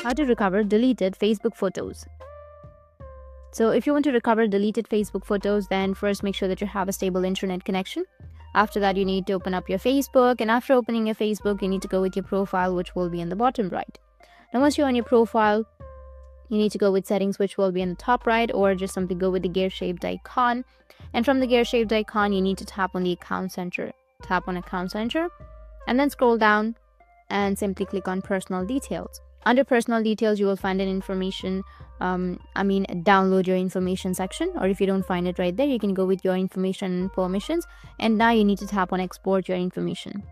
How to recover deleted Facebook photos. So if you want to recover deleted Facebook photos, then first make sure that you have a stable internet connection. After that, you need to open up your Facebook, and after opening your Facebook, you need to go with your profile, which will be in the bottom right. Now, once you're on your profile, you need to go with settings, which will be in the top right, or just simply go with the gear-shaped icon. And from the gear-shaped icon, you need to tap on the account center. Tap on account center, and then scroll down and simply click on personal details. Under personal details, you will find an information, download your information section, or if you don't find it right there, you can go with your information and permissions. And now you need to tap on export your information.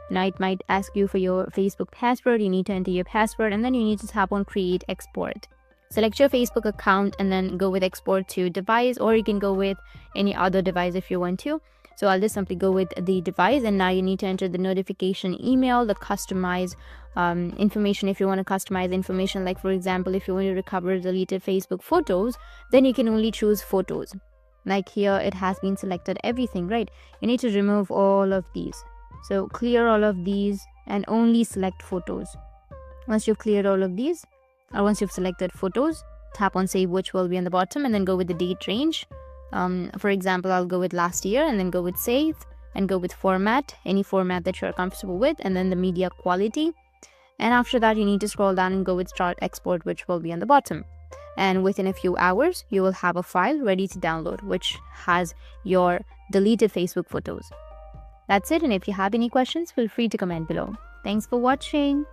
Now it might ask you for your Facebook password. You need to enter your password, and then you need to tap on create export. Select your Facebook account and then go with export to device, or you can go with any other device if you want to. So I'll just simply go with the device, and now you need to enter the notification email, the customize information. If you want to customize information, like for example, if you want to recover deleted Facebook photos, then you can only choose photos. Like here, it has been selected everything, right? You need to remove all of these. So clear all of these and only select photos. Once you've cleared all of these, or once you've selected photos, tap on save, which will be on the bottom, and then go with the date range. For example, I'll go with last year, and then go with save, and go with format, any format that you're comfortable with, and then the media quality. And after that, you need to scroll down and go with start export, which will be on the bottom. And within a few hours, you will have a file ready to download, which has your deleted Facebook photos. That's it, and if you have any questions, feel free to comment below. Thanks for watching.